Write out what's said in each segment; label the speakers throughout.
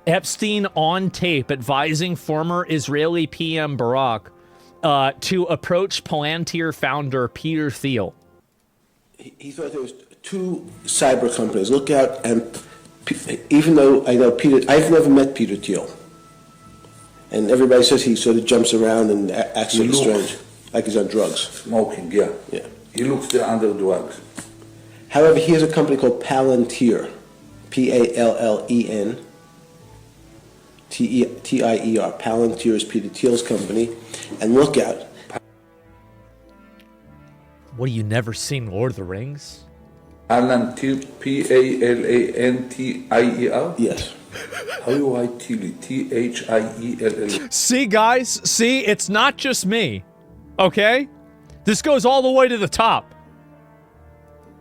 Speaker 1: Epstein on tape advising former Israeli PM Barak to approach Palantir founder Peter Thiel.
Speaker 2: He thought there was two cyber companies. Look out, and even though I know Peter, I've never met Peter Thiel. And everybody says he sort of jumps around and acts sort of strange, like he's on drugs.
Speaker 3: Smoking, yeah.
Speaker 2: Yeah.
Speaker 3: He looks under drugs.
Speaker 2: However, he has a company called Palantir, P-A-L-L-E-N, T-I-E-R. Palantir is Peter Thiel's company. And look out.
Speaker 1: What, you never seen Lord of the Rings?
Speaker 3: Palantir, P-A-L-A-N-T-I-E-R?
Speaker 2: Yes.
Speaker 3: How do you write Thiel? T-H-I-E-L-L.
Speaker 1: See, guys? See, it's not just me. Okay? This goes all the way to the top.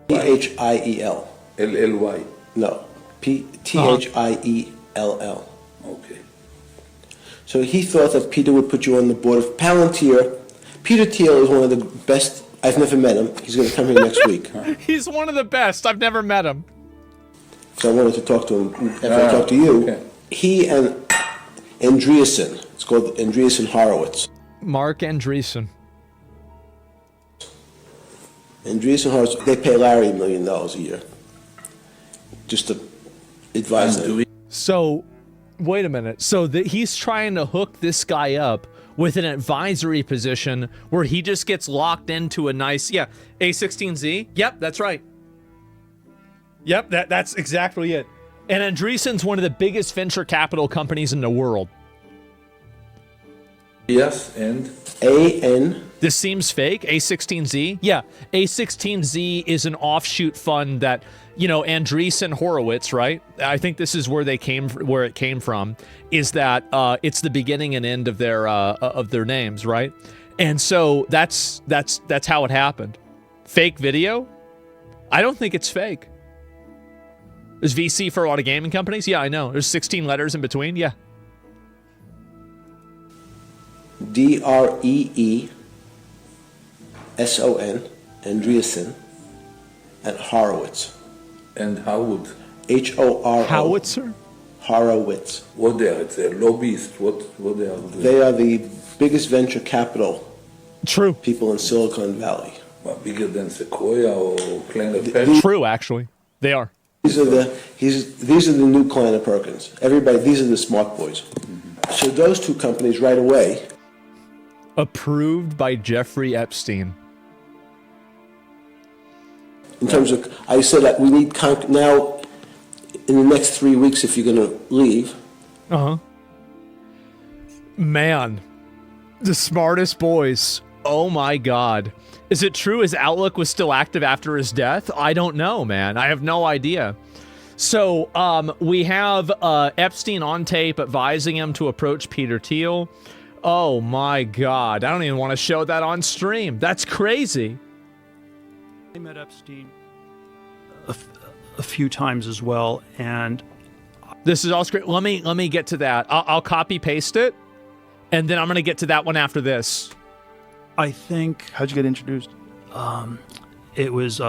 Speaker 2: T-H-I-E-L.
Speaker 3: L-L-Y.
Speaker 2: No. T-H-I-E-L-L.
Speaker 3: Okay.
Speaker 2: So he thought that Peter would put you on the board of Palantir. Peter Thiel is one of the best. I've never met him. He's going to come here next week.
Speaker 1: He's one of the best. I've never met him.
Speaker 2: So I wanted to talk to him after I talked to you.
Speaker 3: Okay.
Speaker 2: He and Andreessen, it's called Andreessen Horowitz.
Speaker 1: Mark Andreessen.
Speaker 2: Andreessen Horowitz, they pay Larry $1 million a year just to advise them.
Speaker 1: So, wait a minute. So he's trying to hook this guy up with an advisory position where he just gets locked into a nice, A16Z. Yep, that's right. Yep, that's exactly it. And Andreessen's one of the biggest venture capital companies in the world.
Speaker 3: Yes, and?
Speaker 2: A-N.
Speaker 1: This seems fake. A16Z? Yeah, A16Z is an offshoot fund that, Andreessen Horowitz, right? I think this is where it came from, is that it's the beginning and end of their names, right? And so that's how it happened. Fake video? I don't think it's fake. There's VC for a lot of gaming companies? Yeah, I know. There's 16 letters in between? Yeah.
Speaker 2: D-R-E-E-S-O-N, Andreessen, and Horowitz.
Speaker 3: And Howard.
Speaker 2: H-O-R-O.
Speaker 1: Howitzer?
Speaker 2: Horowitz.
Speaker 3: What they are? It's a lobbyist. What they are doing?
Speaker 2: They are the biggest venture capital
Speaker 1: True.
Speaker 2: people in Silicon Valley.
Speaker 3: Well, bigger than Sequoia or Planet Perkins?
Speaker 1: True, actually. They are.
Speaker 2: These are the new Kleiner Perkins. Everybody, these are the smart boys. Mm-hmm. So those two companies right away.
Speaker 1: Approved by Jeffrey Epstein.
Speaker 2: In terms of, I said that we need now, in the next 3 weeks, if you're going to leave.
Speaker 1: Uh-huh. Man, the smartest boys. Oh my God. Is it true his Outlook was still active after his death? I don't know, man. I have no idea. So, we have Epstein on tape advising him to approach Peter Thiel. Oh my God. I don't even want to show that on stream. That's crazy.
Speaker 4: I met Epstein a few times as well, and
Speaker 1: this is all great. Let me get to that. I'll copy paste it, and then I'm going to get to that one after this.
Speaker 4: I think.
Speaker 5: How'd you get introduced?
Speaker 4: It was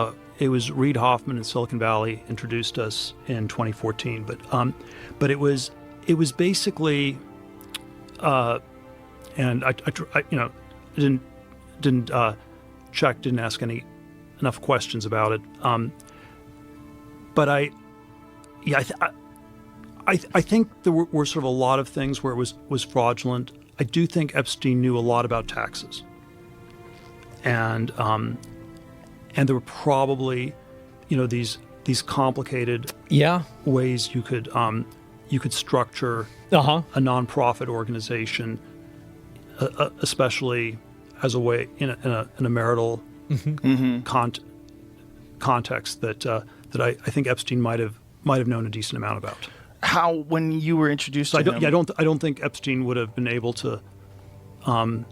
Speaker 4: Reid Hoffman in Silicon Valley introduced us in 2014, but it was basically, and I didn't check, didn't ask enough questions about it. But I think there were sort of a lot of things where it was fraudulent. I do think Epstein knew a lot about taxes. And there were probably, these complicated ways you could structure a nonprofit organization, especially as a way in a marital context that I think Epstein might have known a decent amount about.
Speaker 5: How, when you were introduced to him?
Speaker 4: I don't think Epstein would have been able to, comment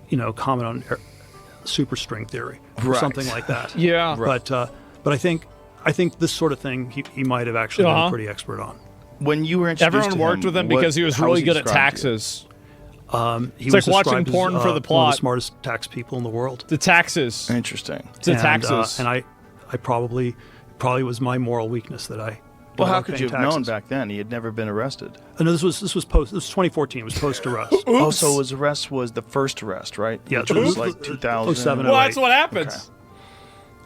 Speaker 4: on superstring theory or something like that.
Speaker 1: Yeah.
Speaker 4: But I think this sort of thing he might have actually been pretty expert on.
Speaker 5: When you were introduced
Speaker 1: Everyone
Speaker 5: to
Speaker 1: worked with him because he was really good at taxes.
Speaker 4: He
Speaker 1: It's
Speaker 4: was
Speaker 1: like watching
Speaker 4: described
Speaker 1: porn
Speaker 4: as,
Speaker 1: for the
Speaker 4: one of
Speaker 1: plot.
Speaker 4: the smartest tax people in the world.
Speaker 1: The taxes.
Speaker 5: Interesting.
Speaker 1: The taxes.
Speaker 4: And I probably was my moral weakness that I
Speaker 5: Well, how
Speaker 4: aren't
Speaker 5: could
Speaker 4: paying
Speaker 5: you have known
Speaker 4: taxes.
Speaker 5: back then? He had never been arrested.
Speaker 4: No, this was 2014. It was post arrest.
Speaker 5: Oh, so his arrest was the first arrest, right?
Speaker 4: Yeah,
Speaker 5: Which was
Speaker 4: oops.
Speaker 5: like 2000.
Speaker 4: 07,
Speaker 1: Well, that's what happens.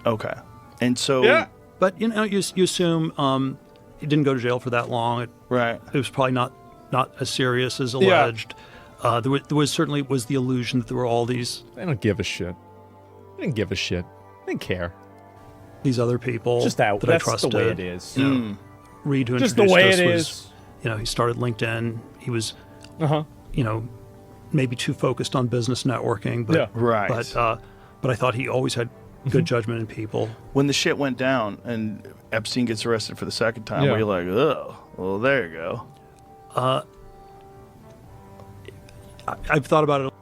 Speaker 5: Okay. And so,
Speaker 1: Yeah.
Speaker 4: But you assume he didn't go to jail for that long.
Speaker 5: right.
Speaker 4: It was probably not as serious as alleged. There was certainly the illusion that there were all these
Speaker 1: They don't give a shit. They didn't give a shit. They didn't care.
Speaker 4: other people
Speaker 1: Just that.
Speaker 4: that I
Speaker 1: That's
Speaker 4: trusted.
Speaker 1: the way it is.
Speaker 4: Reed, who
Speaker 1: Just the
Speaker 4: introduced
Speaker 1: way
Speaker 4: us,
Speaker 1: it is.
Speaker 4: he started LinkedIn. He was,
Speaker 1: Uh-huh.
Speaker 4: maybe too focused on business networking, but
Speaker 1: Yeah.
Speaker 5: Right.
Speaker 4: but I thought he always had good judgment in people.
Speaker 5: When the shit went down and Epstein gets arrested for the second time,
Speaker 1: Yeah.
Speaker 5: were you like, oh, well, there you go.
Speaker 4: I've thought about it.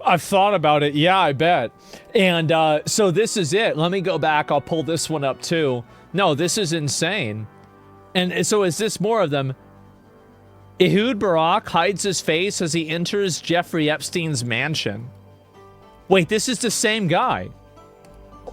Speaker 1: I've thought about it. Yeah, I bet. And so this is it. Let me go back. I'll pull this one up too. No, this is insane. And so is this more of them? Ehud Barak hides his face as he enters Jeffrey Epstein's mansion. Wait, this is the same guy.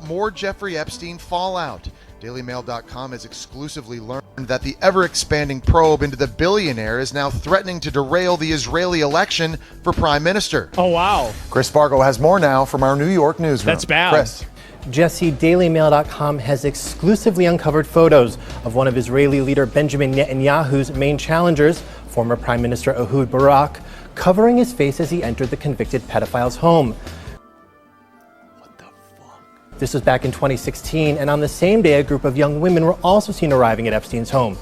Speaker 6: More Jeffrey Epstein fallout. DailyMail.com has exclusively learned that the ever-expanding probe into the billionaire is now threatening to derail the Israeli election for prime minister.
Speaker 1: Oh, wow.
Speaker 6: Chris Spargo has more now from our New York newsroom.
Speaker 1: That's bad.
Speaker 6: Chris.
Speaker 7: Jesse, DailyMail.com has exclusively uncovered photos of one of Israeli leader Benjamin Netanyahu's main challengers, former Prime Minister Ehud Barak, covering his face as he entered the convicted pedophile's home. This was back in 2016, and on the same day, a group of young women were also seen arriving at Epstein's home.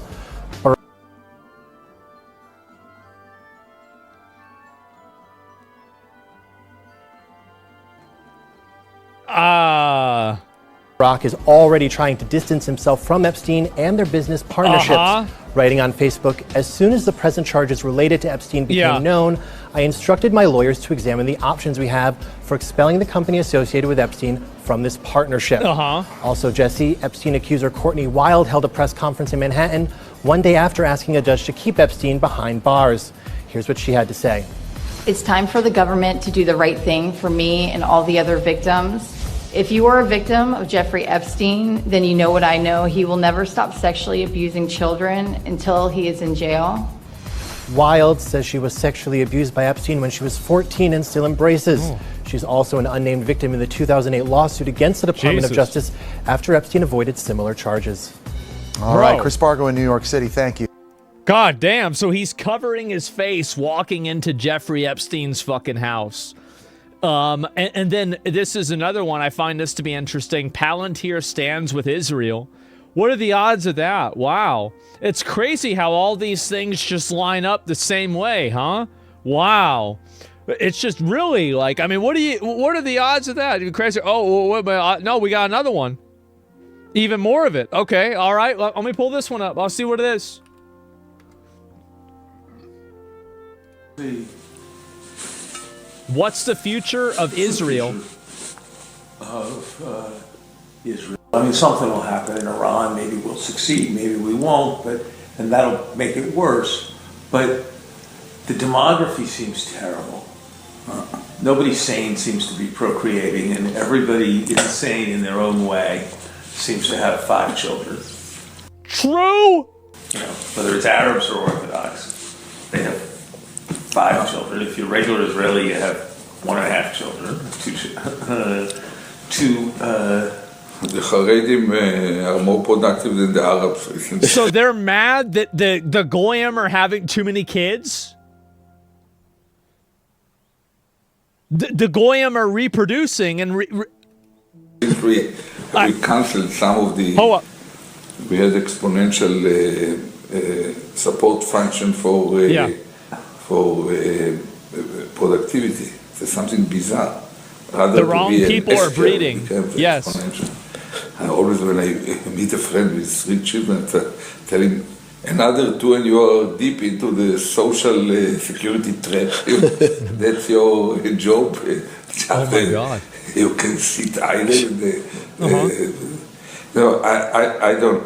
Speaker 7: Barak is already trying to distance himself from Epstein and their business partnerships. Writing on Facebook, as soon as the present charges related to Epstein became known, I instructed my lawyers to examine the options we have for expelling the company associated with Epstein from this partnership. Also, Jesse, Epstein accuser Courtney Wild held a press conference in Manhattan one day after asking a judge to keep Epstein behind bars. Here's what she had to say.
Speaker 8: It's time for the government to do the right thing for me and all the other victims. If you are a victim of Jeffrey Epstein, then you know what I know. He will never stop sexually abusing children until he is in jail.
Speaker 7: Wild says she was sexually abused by Epstein when she was 14 and still embraces. She's also an unnamed victim in the 2008 lawsuit against the Department of Justice after Epstein avoided similar charges.
Speaker 6: All right, Chris Spargo in New York City. Thank you.
Speaker 1: God damn. So he's covering his face walking into Jeffrey Epstein's fucking house. And then this is another one. I find this to be interesting. Palantir stands with Israel. What are the odds of that? Wow. It's crazy how all these things just line up the same way, huh? Wow. It's just really like, I mean, what are the odds of that? You're crazy. Oh, no, we got another one. Even more of it. Okay. All right. Let me pull this one up. I'll see what it is. What's the future of Israel?
Speaker 9: Israel. I mean, something will happen in Iran. Maybe we'll succeed. Maybe we won't. And that'll make it worse. But the demography seems terrible. Nobody sane seems to be procreating, and everybody insane in their own way seems to have 5 children.
Speaker 1: True.
Speaker 9: You know, whether it's Arabs or Orthodox, they have 5 children. If you're regular Israeli, you have 1.5 children. 2.
Speaker 3: The Haredim are more productive than the Arabs.
Speaker 1: So they're mad that the Goyim are having too many kids? The Goyim are reproducing and
Speaker 3: we canceled some of the... We had exponential support function for productivity. It's something bizarre.
Speaker 1: The wrong people are breeding. Yes.
Speaker 3: I always, when I meet a friend with 3 children, tell him, another 2 and you are deep into the social security trap. That's your job.
Speaker 1: Oh my God.
Speaker 3: You can sit idle. No, I don't.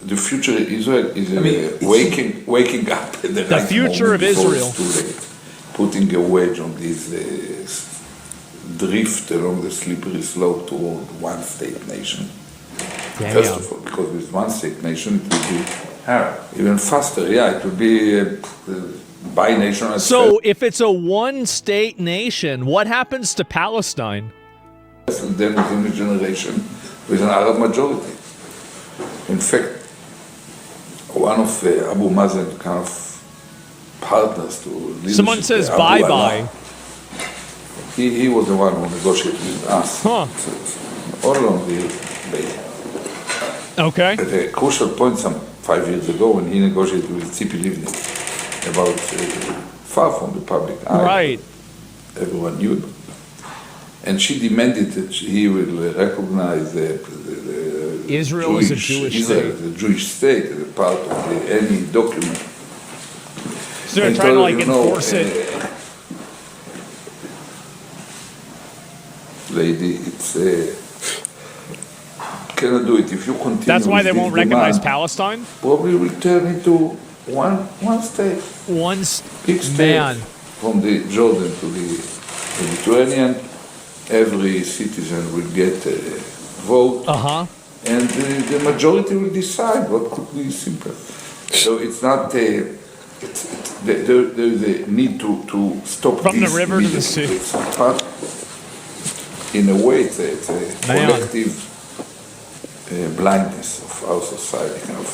Speaker 3: The future of Israel is waking up at the right
Speaker 1: future
Speaker 3: moment
Speaker 1: of Israel.
Speaker 3: Too late. Putting a wedge on this drift along the slippery slope toward one state nation. First of all, because with one state nation, it will be
Speaker 9: Arab.
Speaker 3: Even faster, yeah. It would be binational.
Speaker 1: So if it's a one-state nation, what happens to Palestine?
Speaker 3: Then within a generation with an Arab majority. In fact, one of Abu Mazen kind of partners to leadership.
Speaker 1: Someone says
Speaker 3: Abu
Speaker 1: bye-bye.
Speaker 3: Allah, he was the one who negotiated with us.
Speaker 1: Huh.
Speaker 3: All along the way.
Speaker 1: Okay.
Speaker 3: At a crucial point some 5 years ago when he negotiated with Tzipi Livni about far from the public eye.
Speaker 1: Right.
Speaker 3: Everyone knew it. And she demanded that he will recognize
Speaker 1: Israel as a Jewish
Speaker 3: Israel
Speaker 1: state.
Speaker 3: as a Jewish state as a part of any document.
Speaker 1: So they're
Speaker 3: And
Speaker 1: trying to
Speaker 3: so,
Speaker 1: like
Speaker 3: you know,
Speaker 1: enforce it.
Speaker 3: Lady, it's cannot do it if you continue.
Speaker 1: That's why
Speaker 3: with
Speaker 1: they
Speaker 3: this
Speaker 1: won't recognize
Speaker 3: demand,
Speaker 1: Palestine?
Speaker 3: Probably will turn into one state. Big state
Speaker 1: Man.
Speaker 3: from the Jordan to the Mediterranean. Every citizen will get a vote, and the majority will decide what could be simple. So it's not there is a need to stop
Speaker 1: From the
Speaker 3: this
Speaker 1: river to the
Speaker 3: immediately.
Speaker 1: sea.
Speaker 3: But in a way, it's a collective blindness of our society. Kind of.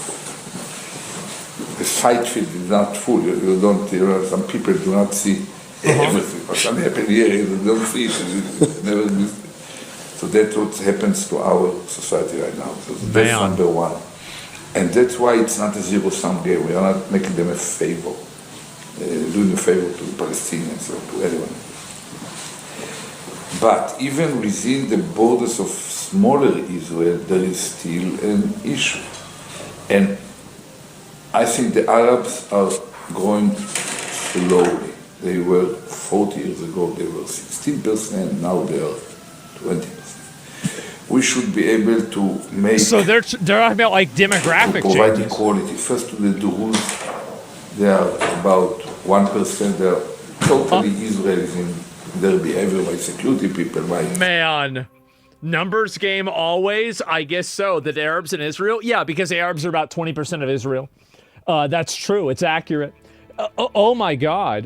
Speaker 3: The sight field is not full. You don't. Some people do not see everything. What's happening here, you don't see it. It's never existed. So that's what happens to our society right now. So that's number one. And that's why it's not a zero-sum game. We are not making them a favor, doing a favor to the Palestinians or to anyone. But even within the borders of smaller Israel, there is still an issue. And I think the Arabs are growing slowly. They were 40 years ago, they were 16%, now they are 20%. We should be able to make...
Speaker 1: So they're talking about like demographic
Speaker 3: provide
Speaker 1: changes.
Speaker 3: equality. First to the Druze, they are about 1%, they are totally Israelis in their behavior by security people.
Speaker 1: Man. Numbers game always? I guess so. The Arabs in Israel? Yeah, because the Arabs are about 20% of Israel. That's true. It's accurate. Oh my God.